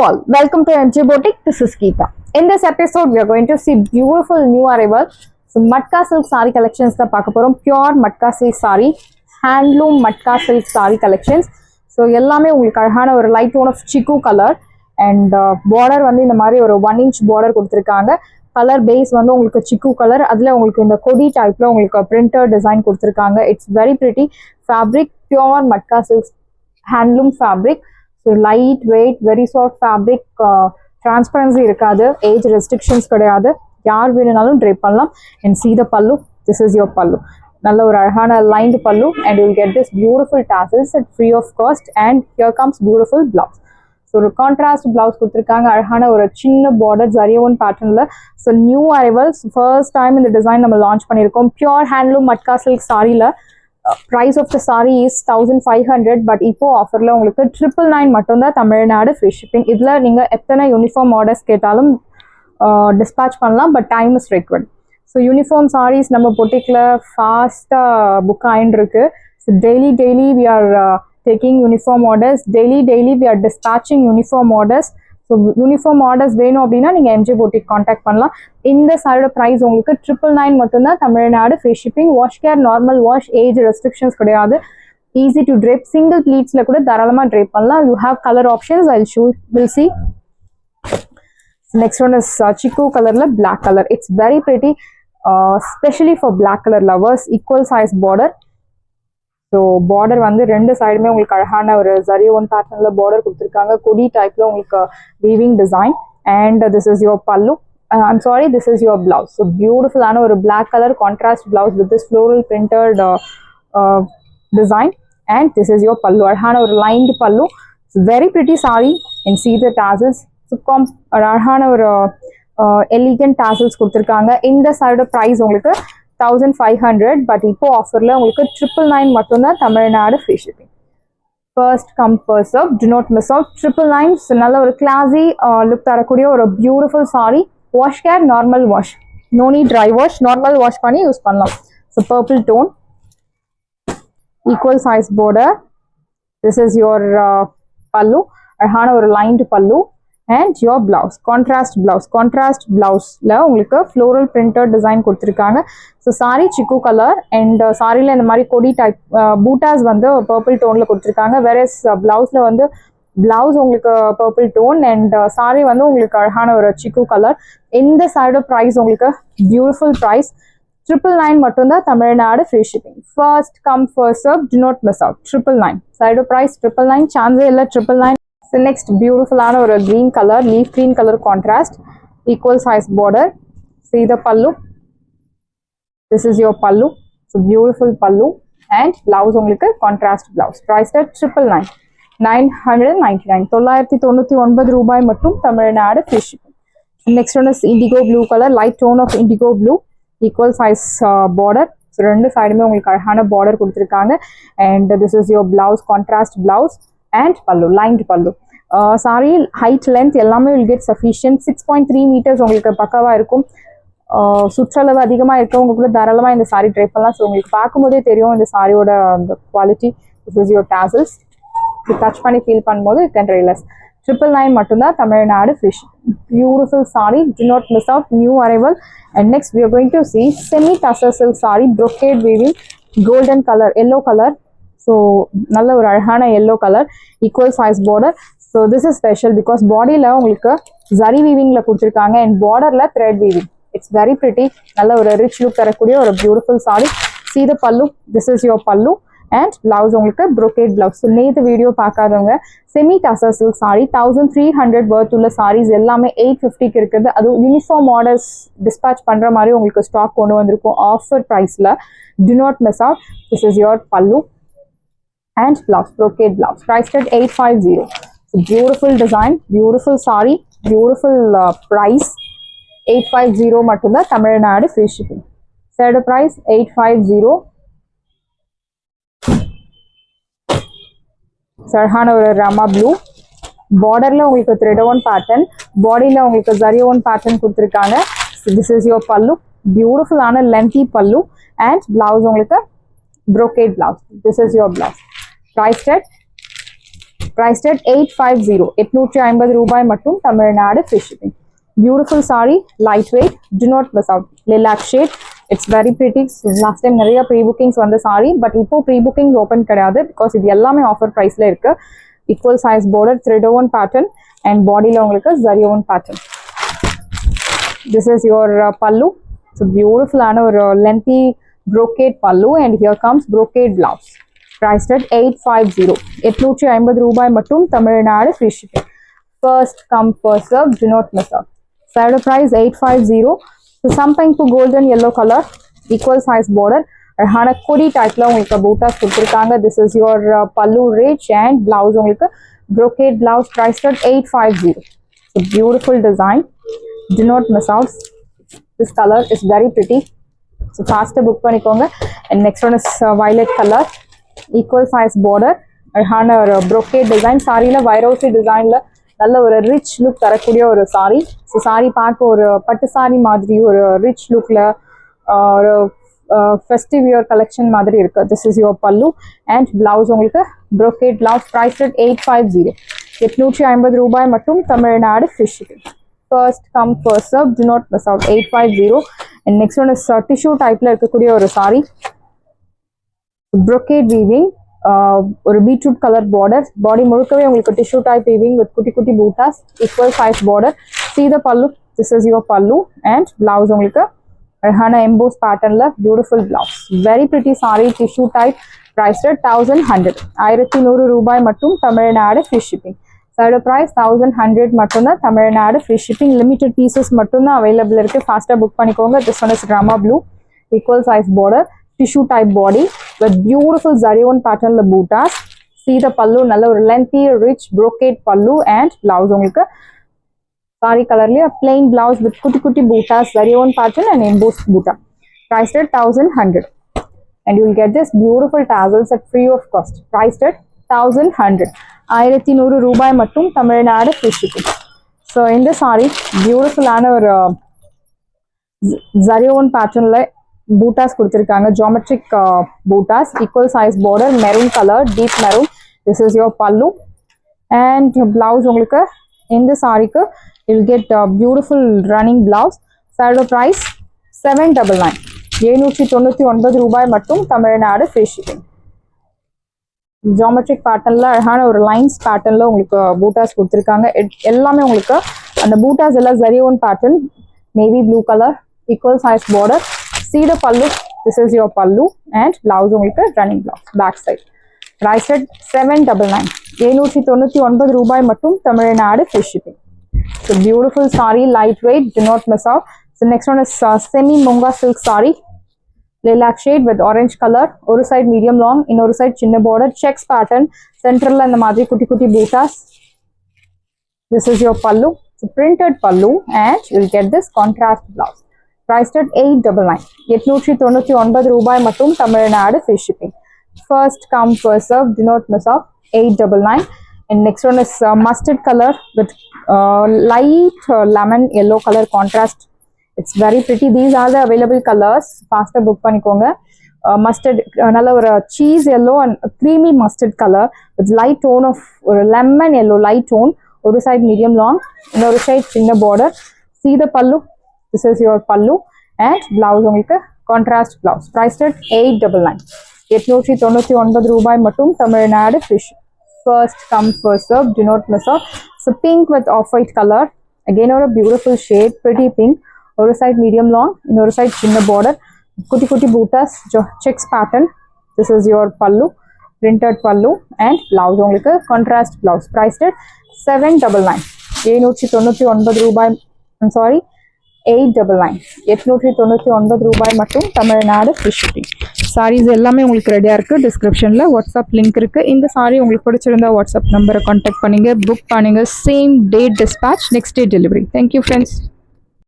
all, welcome to MG Boutique. This is Geeta. In this episode, we are going to see beautiful new arrival. So, Matka silk saree collections the paakaporam pure Matka silk saree, handloom Matka silk saree collections. So, எல்லாமே உங்களுக்கு அழகான ஒரு light tone of chiku color and border வந்து இந்த மாதிரி ஒரு 1 inch border கொடுத்திருக்காங்க. Color base வந்து உங்களுக்கு chiku color. அதுல உங்களுக்கு இந்த கொடி டைப்ல உங்களுக்கு printer design கொடுத்திருக்காங்க. It's very pretty fabric, pure Matka silk handloom fabric. So light weight, very soft fabric, transparency irukadu, age restrictions கிடையாது, யார் வேணும்னாலும் drape பண்ணலாம். And see the pallu, this is your pallu. நல்ல ஒரு அழகான lined pallu and you will get this beautiful tassels at free of cost and here comes beautiful blouse. So ஒரு contrast blouse கொடுத்திருக்காங்க, அழகான ஒரு சின்ன border zariyon patternல. So new arrivals, first time இந்த design நம்ம launch பண்ணிருக்கோம். Pure handloom Matka silk sareeல price of the saree is 1500 but இப்போ ஆஃபர்ல உங்களுக்கு 999 மட்டும் தான் தமிழ்நாடு free shipping. இதுல நீங்க எத்தனை யூனிஃபார்ம் ஆர்டர்ஸ் கேட்டாலும் dispatch பண்ணலாம் but time is required. So uniform sarees நம்ம பொட்டிக்ல ஃபாஸ்டா புக் ஆயிட்டு இருக்கு. So daily we are taking uniform orders, daily we are dispatching uniform orders. So uniform orders வேணும் அப்படின்னா நீங்க MG Boutique கான்டாக்ட் பண்ணலாம். இந்த சாரியோட பிரைஸ் உங்களுக்கு 999 மட்டும் தான் Tamil Nadu free shipping. Wash care, normal wash, age restrictions கிடையாது. ஈஸி டு ட்ரேப், சிங்கிள் ப்ளீட்ஸ்ல கூட தாராளமா ட்ரேப் பண்ணலாம். You have colour options, will see. Next one is chiku colorல black color. It's very pretty, especially for black color lovers. Equal size border. So border வந்து ரெண்டு சைடுமே உங்களுக்கு அழகான ஒரு zariyon பேட்டர்ன்ல பார்டர் கொடுத்துருக்காங்க, கொடி டைப்ல உங்களுக்கு weaving design. And this is your pallu, I'm sorry, this is your blouse. So பியூட்டிஃபுல்லான ஒரு black colour contrast blouse with this floral printed design. And this is your pallu, அழகான ஒரு லைன்டு பல்லு. Very pretty saree and see the tassels. அழகான ஒரு elegant tassels கொடுத்துருக்காங்க. இந்த சாரியோட ப்ரைஸ் உங்களுக்கு 1500 பட் இப்போ ஆஃபர்ல உங்களுக்கு 999 மட்டும் தான் Tamil Nadu free shipping. First come first serve, do not miss out. 999 நல்ல ஒரு கிளாஸி லுக் தரக்கூடிய ஒரு beautiful sari. Wash care, normal wash, no need dry wash, normal wash பண்ணி யூஸ் பண்ணலாம். So purple tone, equal size border. This is your pallu, அழகான ஒரு lined pallu. And your blouse, contrast பிளவுஸ்ல உங்களுக்கு ஃப்ளோரல் பிரிண்டட் டிசைன் கொடுத்துருக்காங்க. So sari chikoo colour and சாரியில் இந்த மாதிரி கொடி டைப் பூட்டாஸ் வந்து பர்பிள் டோன்ல கொடுத்துருக்காங்க. வேறஸ் பிளவுஸ்ல வந்து பிளவுஸ் உங்களுக்கு பர்பிள் டோன் அண்ட் சாரி வந்து உங்களுக்கு அழகான ஒரு சிக்கு கலர். இந்த சாரியோட ப்ரைஸ் உங்களுக்கு பியூட்டிஃபுல் ப்ரைஸ் 999 மட்டும்தான் Tamil Nadu free shipping. First come first serve, do not miss out. 999 சாரியோட ப்ரைஸ் 999, சான்ஸே இல்லை 999. So next beautiful ஒரு green color, leaf green color contrast, equal size border. See the pallu, this is your pallu. So beautiful pallu and blouse உங்களுக்கு contrast blouse. Priced at 999, 999, 999 ரூபாய் மட்டும் Tamil Nadu free shipping. Next one is indigo blue color, light tone of indigo blue, equal size border. So ரெண்டு சைடுமே உங்களுக்கு அழகான border கொடுத்திருக்காங்க. And this is your blouse, contrast blouse and pallu, lined pallu. Saree height length எல்லாமே will get sufficient. 6.3 meters உங்களுக்கு பக்காவா இருக்கும். சுற்றளவு அதிகமா இருக்கவங்க கூட தாராளமா இந்த சாரி ட்ரை பண்ணலாம். ஸோ உங்களுக்கு பார்க்கும்போதே தெரியும் இந்த சாரியோட அந்த quality. This is your tassels. Touch பண்ணி ஃபீல் பண்ணும்போது you can realize. 999 மட்டும்தான் Tamil Nadu free shipping. Beautiful sorry, do not miss out, new arrival. And next we are going to see semi tussar silk saree, brocade weaving, golden color, yellow color. So நல்ல ஒரு அழகான yellow colour, equal size border. So this is special because பாடியில் உங்களுக்கு ஜரி வீவிங்கில் கொடுத்துருக்காங்க and பார்டரில் thread weaving. It's very pretty, நல்ல ஒரு rich look தரக்கூடிய ஒரு beautiful sorry. See the pallu, this is your pallu and blouse உங்களுக்கு brocade blouse. ஸோ நேற்று வீடியோ பார்க்காதவங்க semi tussar silk sorry 1300 worth உள்ள சாரீஸ் எல்லாமே 850க்கு இருக்குது. அது யூனிஃபார்ம் ஆர்டர்ஸ் டிஸ்பேச் பண்ணுற மாதிரி உங்களுக்கு ஸ்டாக் கொண்டு வந்திருக்கும் ஆஃபர் ப்ரைஸில். Do not miss out. This is your pallu and blouse, brocade blouse, priced at 850. So beautiful design, beautiful saree, beautiful price. 850 மட்டும்தான் Tamil Nadu free shipping. Set price 850. சரஹான ஒரு ராமா ப்ளூ, பார்டர்ல உங்களுக்கு thread-on pattern, பாடியில உங்களுக்கு zariyon pattern கொடுத்திருக்காங்க. So this is your pallu, beautiful ஆன lengthy pallu and blouse உங்களுக்கு brocade blouse. This is your blouse. Priced at priced at 850 850 ரூபாய் மட்டும் Tamil Nadu free shipping. Beautiful saree, lightweight, do not miss out. Lilac shade, it's very pretty. So last time நிறைய pre-bookings வந்த saree, but இப்போ pre-bookings open கிடையாது because இது எல்லாமே offer priceல இருக்கு. Equal size border, thread woven pattern and bodyல உங்களுக்கு zari woven pattern. This is your pallu. It's a beautiful and a lengthy brocade pallu, and here comes brocade blouse. Priced at 850 850 ரூபாய் மட்டும் Tamil Nadu free shipping. First come first serve, do not miss out. Side price 850. So something to golden yellow color, equal size border. அழகான கொடி டைப்ல உங்களுக்கு பூட்டாஸ் கொடுத்துருக்காங்க. This is your pallu rich and blouse உங்களுக்கு brocade blouse priced at 850. So beautiful design. Do not miss out. This color is very pretty. So faster book பண்ணிக்கோங்க. And next one is violet color, equal size border. அழகான ஒரு brocade design. சாரியில வைரோசி டிசைன்ல நல்ல ஒரு rich look தரக்கூடிய ஒரு sorry. So sorry பார்க்க ஒரு பட்டு சாரி மாதிரி ஒரு ரிச் லுக்ல ஒரு ஃபெஸ்டிவ் இயர் கலெக்ஷன் மாதிரி இருக்கு. திஸ் இஸ் யுவர் பல்லு அண்ட் பிளவுஸ் உங்களுக்கு brocade blouse priced at 850 850 ரூபாய் மட்டும் Tamil Nadu free shipping. First come first serve, do not miss out. 850. And next one is tissue type la இருக்கக்கூடிய ஒரு saree, brocade weaving, ஒரு beetroot color border, body முழுக்கவே உங்களுக்கு tissue type weaving with குட்டி குட்டி buttas, equal size border. See the pallu, this is your pallu and blouse உங்களுக்கு அழகான embossed patternல beautiful blouse. Very pretty saree, tissue type, priced at 1100 1100 ரூபாய் மட்டும் Tamil Nadu free shipping. Third price 1100 மட்டும்தான் Tamil Nadu free shipping. Limited pieces மட்டும்தான் available இருக்கு. Faster book பண்ணிக்கோங்க. This one is drama blue, equal size border, tissue type body with beautiful zari woven pattern la bootas. See the pallu, நல்ல ஒரு lengthy rich brocade pallu and blouse உங்களுக்கு saree colorல plain blouse with kutti kutti bootas, zari woven pattern and embossed boota. Priced at 1100. And you will get this beautiful tassels at free of cost. Priced at 1100 1100 ரூபாய் மட்டும் Tamil Nadu free shipping. So in this saree beautiful ஆன ஒரு zari woven patternல bootas கொடுத்திருக்காங்க. Geometric bootas, equal size border, maroon color, deep maroon. This is your pallu and blouse உங்களுக்கு இந்த சாரிக்கு you will get beautiful running blouse. Side price 799 799 ரூபாய் மட்டும் Tamil Nadu free shipping. Geometric பேட்டர்ன்ல அழகான ஒரு லைன்ஸ் பேட்டர்ன்ல உங்களுக்கு பூட்டாஸ் கொடுத்துருக்காங்க. எல்லாமே உங்களுக்கு அந்த பூட்டாஸ் எல்லாம் zari woven pattern, navy blue color, equal size border. See the pallu, this is your pallu and blouse உங்களுக்கு running blouse, back side. Priced at 799 799 ரூபாய் மட்டும் Tamil Nadu free shipping. So beautiful saree, lightweight, do not miss out. So next one is semi monga silk saree, lilac shade with orange color, ஒரு side medium long, இன்னொரு side சின்ன border, checks pattern, centerல இந்த மாதிரி குட்டி குட்டி buttas. This is your pallu, it's a printed pallu and you will get this contrast blouse. Priced at 899 899 ரூபாய் மட்டும் Tamil Nadu free shipping. First come first serve, do not miss out. 899. And next one is mustard color with light lemon yellow color contrast. It's very pretty. These are the available colors. Faster book பண்ணிக்கோங்க. Mustard, நல்ல ஒரு cheese yellow and creamy mustard color with light tone of lemon yellow, light tone. ஒரு side medium long, இன்னொரு side சின்ன border. See the pallu, this is your pallu and blouse உங்களுக்கு contrast blouse. Priced at 899 899 ரூபாய் மட்டும் Tamil Nadu free shipping. First come first serve, do not miss out. So pink with off-white color, again a beautiful shade, pretty pink. ஒரு side medium long, இன்னொரு side சின்ன border, குட்டி குட்டி buttas, checks pattern. This is your pallu, printed pallu and blouse உங்களுக்கு contrast blouse. Priced at 799 799 ரூபாய். I'm sorry, 899 899 ரூபாய் மட்டும் Tamil Nadu free shipping. Saris எல்லாமே உங்களுக்கு ரெடியாக இருக்குது. டிஸ்கிரிப்ஷனில் வாட்ஸ்அப் லிங்க் இருக்குது. இந்த சாரீ உங்களுக்கு பிடிச்சிருந்தா வாட்ஸ்அப் நம்பரை கான்டாக்ட் பண்ணுங்கள், புக் பண்ணுங்கள். Same day dispatch, next day delivery. Thank you friends.